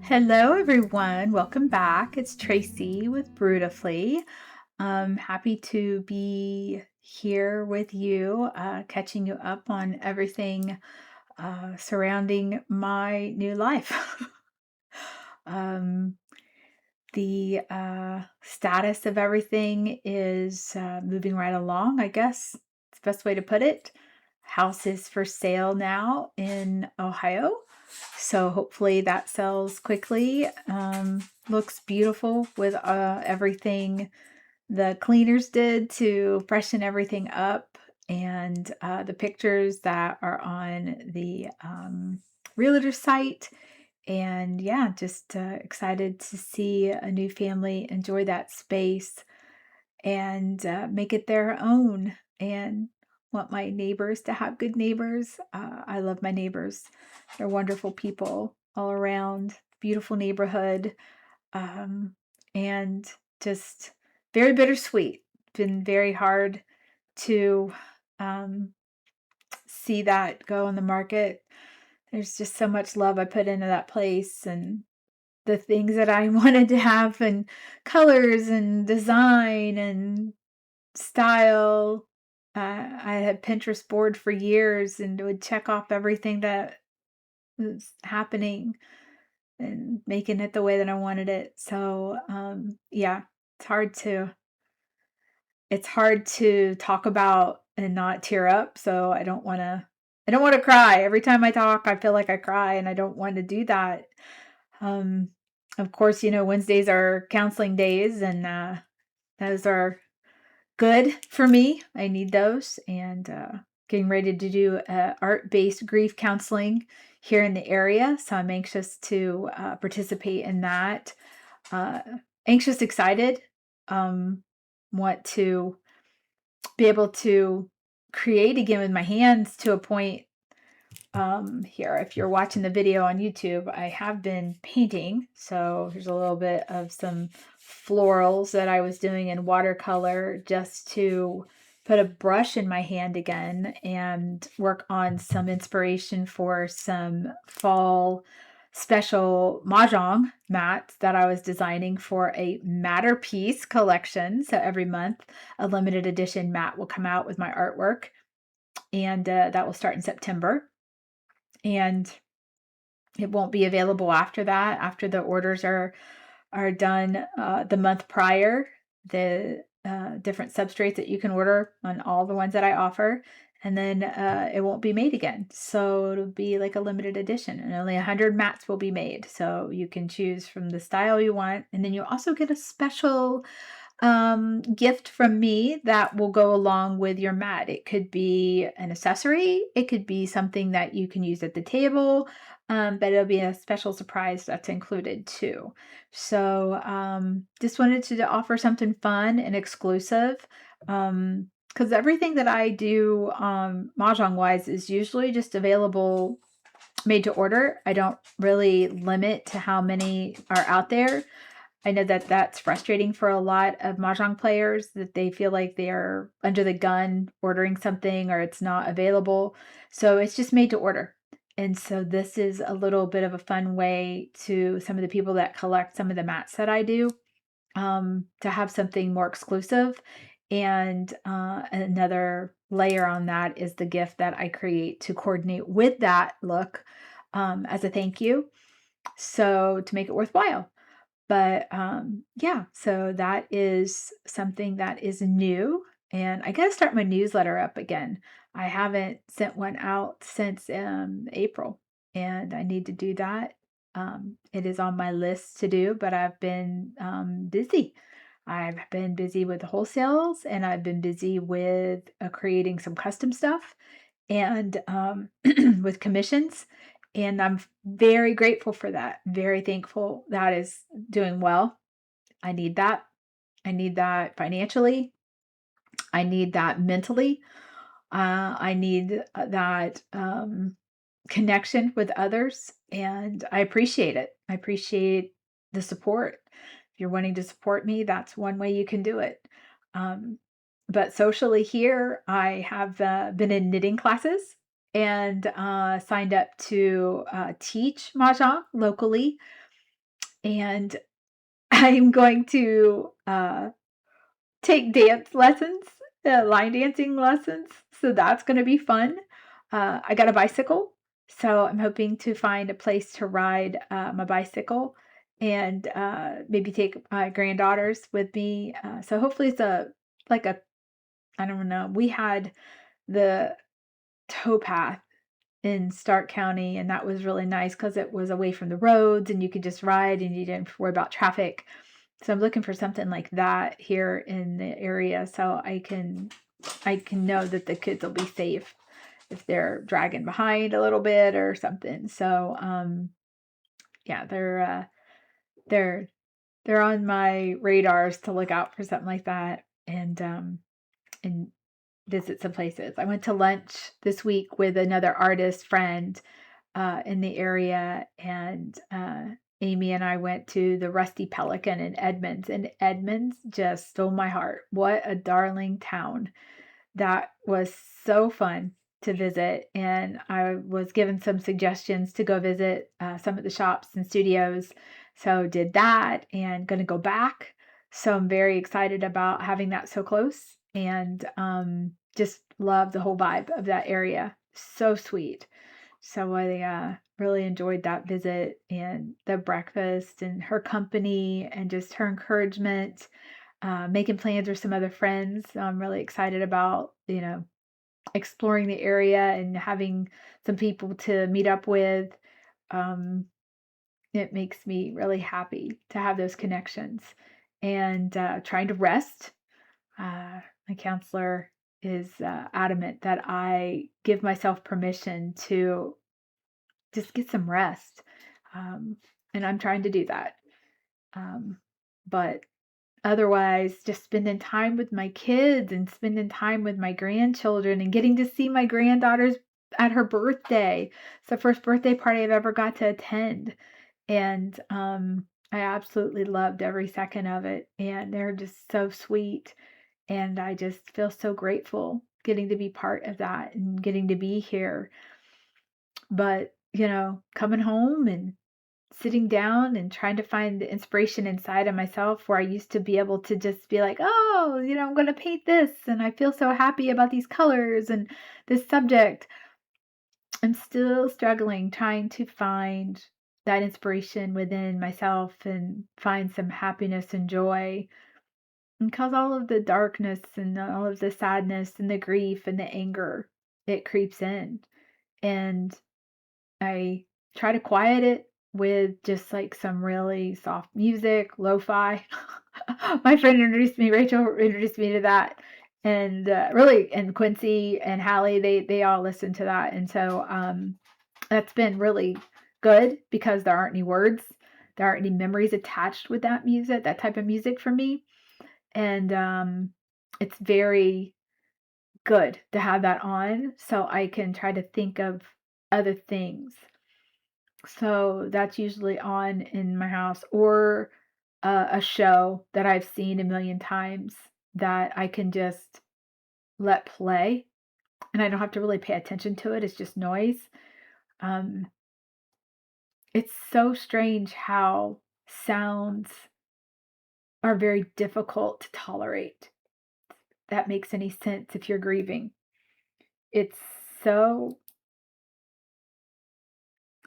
Hello, everyone. Welcome back. It's Tracy with Brewtifully. Happy to be here with you, catching you up on everything surrounding my new life. um, the status of everything is moving right along, I guess. It's the best way to put it. House is for sale now in Ohio. So hopefully that sells quickly. Looks beautiful with everything the cleaners did to freshen everything up. And the pictures that are on the realtor site. And yeah, just excited to see a new family enjoy that space and make it their own. And want my neighbors to have good neighbors. I love my neighbors. They're wonderful people all around. Beautiful neighborhood. Um, and just very bittersweet. Been very hard to um, see that go on the market. There's just so much love I put into that place and the things that I wanted to have and colors and design and style. I had Pinterest board for years and would check off everything that was happening and making it the way that I wanted it. So, yeah, it's hard to it's hard to talk about and not tear up. So I don't want to cry. Every time I talk, I feel like I cry and I don't want to do that. Um, of course, Wednesdays are counseling days and those are good for me. I need those and getting ready to do art-based grief counseling here in the area. So I'm anxious to participate in that. Uh, Anxious, excited. Um, want to be able to create again with my hands to a point. Here, if you're watching the video on YouTube, I have been painting. So here's a little bit of some florals that I was doing in watercolor just to put a brush in my hand again and work on some inspiration for some fall special mahjong mats that I was designing for a matter piece collection. So every month, a limited edition mat will come out with my artwork, and that will start in September. And it won't be available after that, after the orders are done, the month prior, the, different substrates that you can order on all the ones that I offer, and then, it won't be made again. So it'll be like a limited edition, and only 100 mats will be made, so you can choose from the style you want, and then you also get a special gift from me that will go along with your mat. It could be an accessory, it could be something that you can use at the table, but it'll be a special surprise that's included too. So just wanted to offer something fun and exclusive. Because everything that I do mahjong wise is usually just available made to order. I don't really limit to how many are out there. I know that that's frustrating for a lot of mahjong players, that they feel like they're under the gun ordering something or it's not available. So it's just made to order. And so this is a little bit of a fun way to some of the people that collect some of the mats that I do, to have something more exclusive. And another layer on that is the gift that I create to coordinate with that look, as a thank you. So to make it worthwhile. But, yeah, so that is something that is new, and I gotta start my newsletter up again. I haven't sent one out since, April, and I need to do that. It is on my list to do, but I've been, busy. I've been busy with the wholesales, and I've been busy with, creating some custom stuff and, with commissions, and I'm very grateful for that, very thankful that is doing well. I need that. I need that financially. I need that mentally. I need that connection with others, and I appreciate it. I appreciate the support. If you're wanting to support me, that's one way you can do it. Um, but socially here, I have been in knitting classes and signed up to teach mahjong locally. and I'm going to take dance lessons, line dancing lessons, so that's gonna be fun. I got a bicycle, so I'm hoping to find a place to ride, my bicycle and, maybe take my granddaughters with me, so hopefully it's like a I don't know, we had the towpath in Stark County, and that was really nice because it was away from the roads and you could just ride and you didn't worry about traffic. So I'm looking for something like that here in the area so I can know that the kids will be safe if they're dragging behind a little bit or something. So yeah, they're they're on my radars to look out for something like that and visit some places. I went to lunch this week with another artist friend in the area, and Amy and I went to the Rusty Pelican in Edmonds, and Edmonds just stole my heart. What a darling town! That was so fun to visit, and I was given some suggestions to go visit some of the shops and studios, so did that, and going to go back. So I'm very excited about having that so close, and just love the whole vibe of that area. So sweet. So I really enjoyed that visit and the breakfast and her company and just her encouragement, making plans with some other friends. So I'm really excited about, exploring the area and having some people to meet up with. Um, it makes me really happy to have those connections and trying to rest. My counselor is adamant that I give myself permission to just get some rest. Um, and I'm trying to do that. Um, but otherwise, just spending time with my kids and spending time with my grandchildren and getting to see my granddaughters at her birthday. It's the first birthday party I've ever got to attend. And I absolutely loved every second of it. And they're just so sweet. And I just feel so grateful getting to be part of that and getting to be here. But, coming home and sitting down and trying to find the inspiration inside of myself where I used to be able to just be like, "Oh, I'm gonna paint this, and I feel so happy about these colors and this subject." I'm still struggling trying to find that inspiration within myself and find some happiness and joy. Because all of the darkness and all of the sadness and the grief and the anger, it creeps in. And I try to quiet it with just like some really soft music, lo-fi. My friend Rachel introduced me to that. And really, and Quincy and Hallie, they all listen to that. And so that's been really good because there aren't any words, there aren't any memories attached with that music, that type of music for me. And it's very good to have that on so I can try to think of other things. So that's usually on in my house or a show that I've seen a million times that I can just let play and I don't have to really pay attention to it. It's just noise. Um, it's so strange how sounds are very difficult to tolerate. That makes any sense if you're grieving. It's so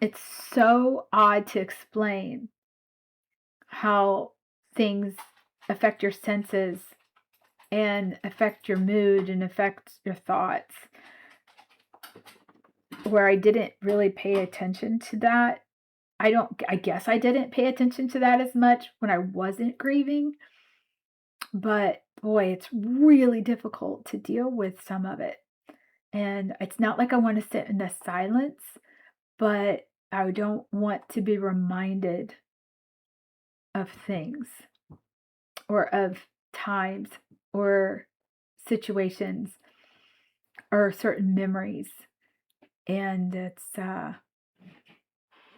it's so odd to explain how things affect your senses and affect your mood and affect your thoughts, where I didn't really pay attention to that. I guess I didn't pay attention to that as much when I wasn't grieving, but boy, it's really difficult to deal with some of it. And it's not like I want to sit in the silence, but I don't want to be reminded of things or of times or situations or certain memories. And it's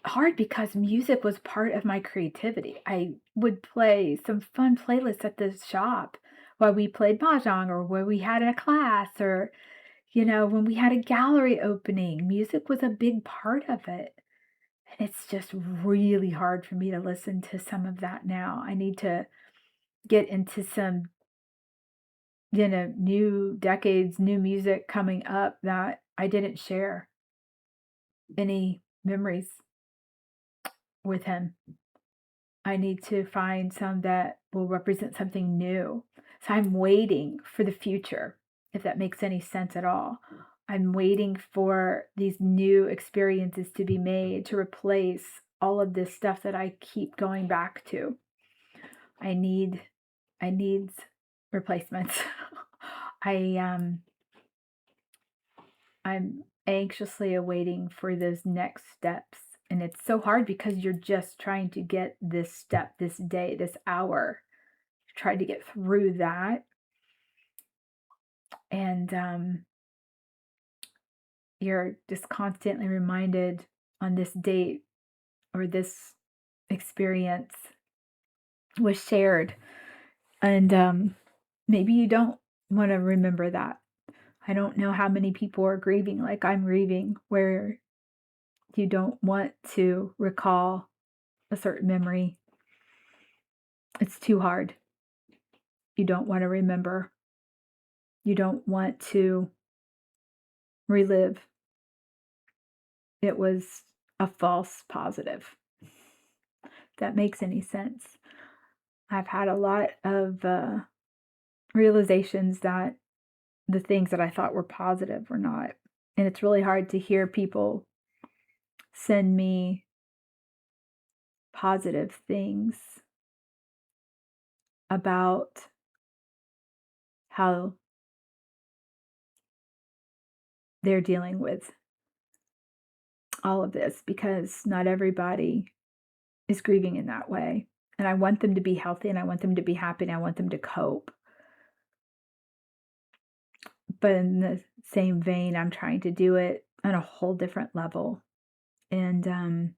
hard because music was part of my creativity. I would play some fun playlists at the shop while we played mahjong or where we had a class or, when we had a gallery opening. Music was a big part of it. And it's just really hard for me to listen to some of that now. I need to get into some, new decades, new music coming up that I didn't share any memories with him. I need to find some that will represent something new. So I'm waiting for the future, if that makes any sense at all. I'm waiting for these new experiences to be made to replace all of this stuff that I keep going back to. I need I need replacements. I I'm anxiously awaiting for those next steps. And it's so hard because you're just trying to get this step, this day, this hour, try to get through that. And you're just constantly reminded on this date or this experience was shared. And maybe you don't want to remember that. I don't know how many people are grieving like I'm grieving, where you don't want to recall a certain memory. It's too hard. You don't want to remember. You don't want to relive. It was a false positive. If that makes any sense. I've had a lot of realizations that the things that I thought were positive were not. And it's really hard to hear people send me positive things about how they're dealing with all of this, because not everybody is grieving in that way. And I want them to be healthy, and I want them to be happy, and I want them to cope. But in the same vein, I'm trying to do it on a whole different level. And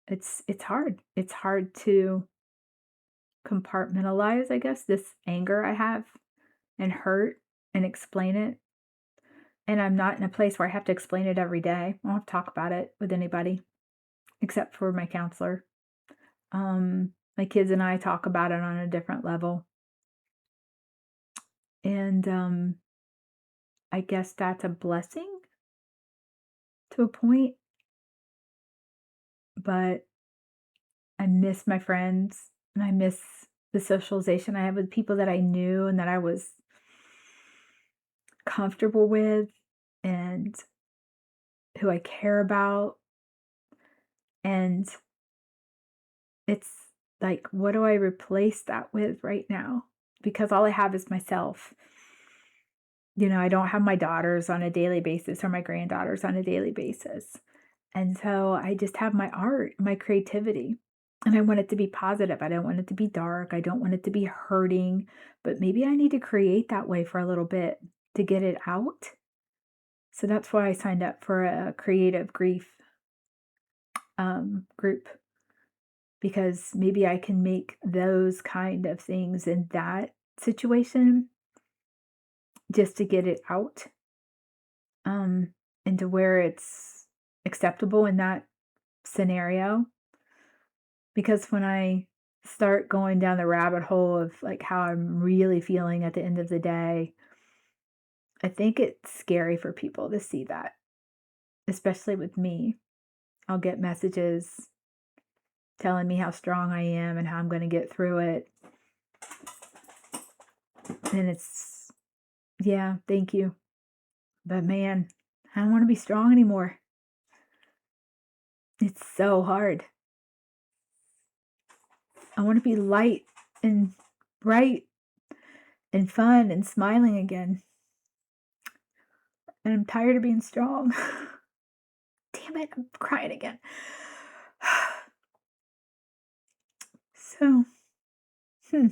it's hard. It's hard to compartmentalize, I guess, this anger I have and hurt and explain it. And I'm not in a place where I have to explain it every day. I don't have to talk about it with anybody except for my counselor. My kids and I talk about it on a different level. And I guess that's a blessing to a point, but I miss my friends and I miss the socialization I had with people that I knew and that I was comfortable with and who I care about. And it's like, what do I replace that with right now? Because all I have is myself. I don't have my daughters on a daily basis or my granddaughters on a daily basis. And so I just have my art, my creativity. And I want it to be positive. I don't want it to be dark. I don't want it to be hurting. But maybe I need to create that way for a little bit to get it out. So that's why I signed up for a creative grief group, because maybe I can make those kind of things in that situation just to get it out, um, and to where it's acceptable in that scenario. Because when I start going down the rabbit hole of like how I'm really feeling at the end of the day, I think it's scary for people to see that, especially with me. I'll get messages telling me how strong I am and how I'm going to get through it. And it's, yeah, thank you. But man, I don't want to be strong anymore. It's so hard. I want to be light and bright and fun and smiling again. And I'm tired of being strong. Damn it, I'm crying again. So, hmm,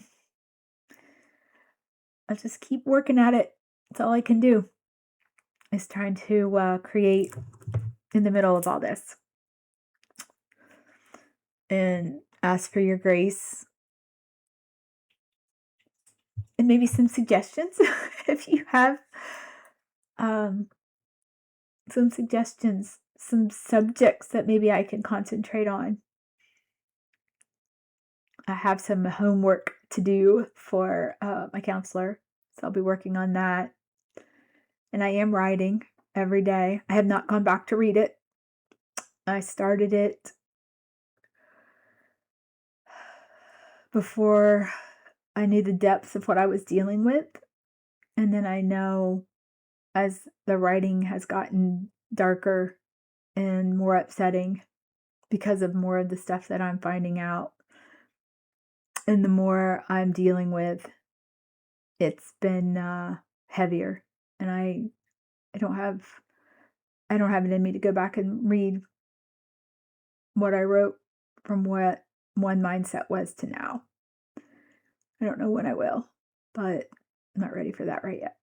I'll just keep working at it. That's all I can do, is trying to create in the middle of all this and ask for your grace and maybe some suggestions if you have um, some suggestions some subjects that maybe I can concentrate on. I have some homework to do for my counselor, so I'll be working on that. And I am writing every day. I have not gone back to read it. I started it before I knew the depths of what I was dealing with. And then I know as the writing has gotten darker and more upsetting because of more of the stuff that I'm finding out, and the more I'm dealing with, it's been heavier. And I don't have it in me to go back and read what I wrote from what one mindset was to now. I don't know when I will, but I'm not ready for that right yet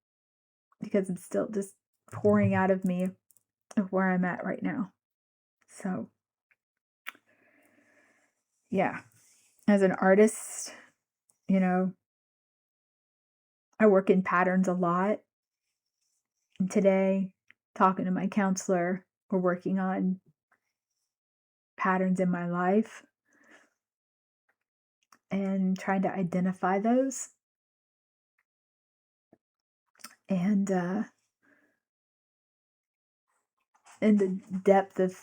because I'm still just pouring out of me of where I'm at right now. So, yeah, as an artist, you know, I work in patterns a lot. And today, talking to my counselor, we're working on patterns in my life and trying to identify those. And in the depth of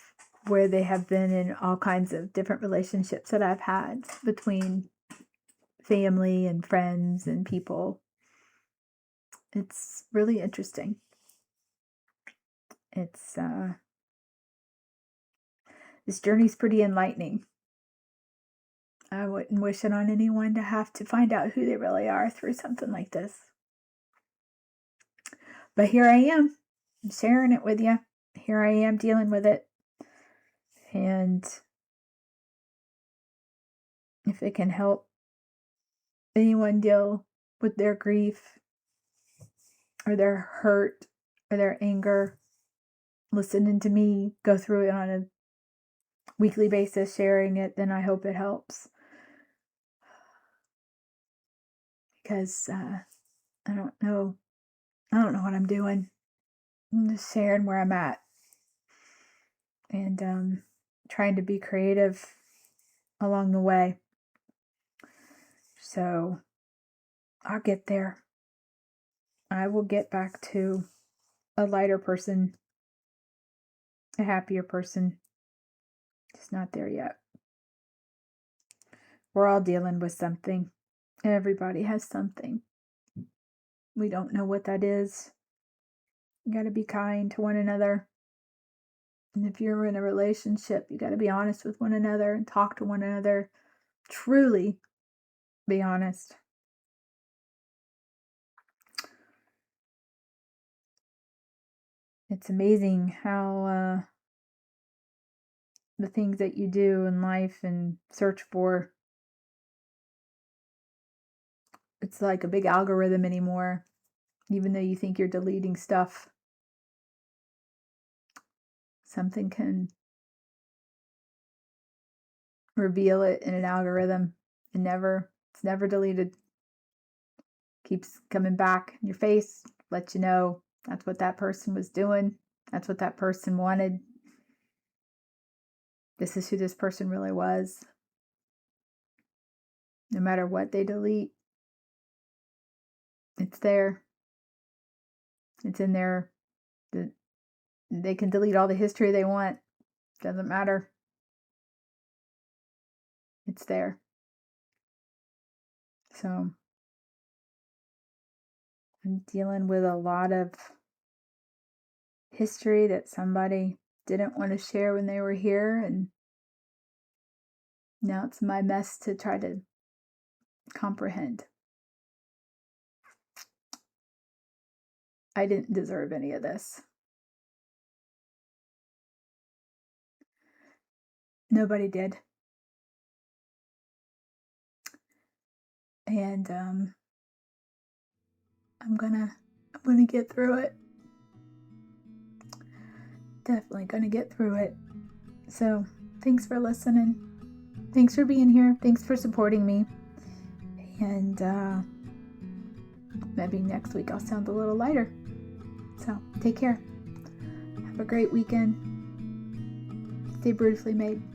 where they have been in all kinds of different relationships that I've had between family and friends and people. It's really interesting. It's this journey's pretty enlightening. I wouldn't wish it on anyone to have to find out who they really are through something like this. But here I am, I'm sharing it with you. Here I am dealing with it. And if it can help anyone deal with their grief or their hurt or their anger, listening to me go through it on a weekly basis, sharing it, then I hope it helps. Because I don't know what I'm doing. I'm just sharing where I'm at and trying to be creative along the way. So I'll get there. I will get back to a lighter person, a happier person. Just not there yet. We're all dealing with something. Everybody has something. We don't know what that is. You got to be kind to one another. And if you're in a relationship, you got to be honest with one another and talk to one another. Truly be honest. It's amazing how the things that you do in life and search for, it's like a big algorithm anymore. Even though you think you're deleting stuff, something can reveal it in an algorithm and it's never deleted. Keeps coming back in your face, let you know that's what that person was doing. That's what that person wanted. This is who this person really was. No matter what they delete, it's there. It's in there. They can delete all the history they want. Doesn't matter. It's there. So I'm dealing with a lot of history that somebody didn't want to share when they were here, and now it's my mess to try to comprehend. I didn't deserve any of this. Nobody did. And I'm gonna get through it. Definitely gonna get through it. So thanks for listening. Thanks for being here. Thanks for supporting me. And maybe next week I'll sound a little lighter. So take care. Have a great weekend. Stay brewtifully made.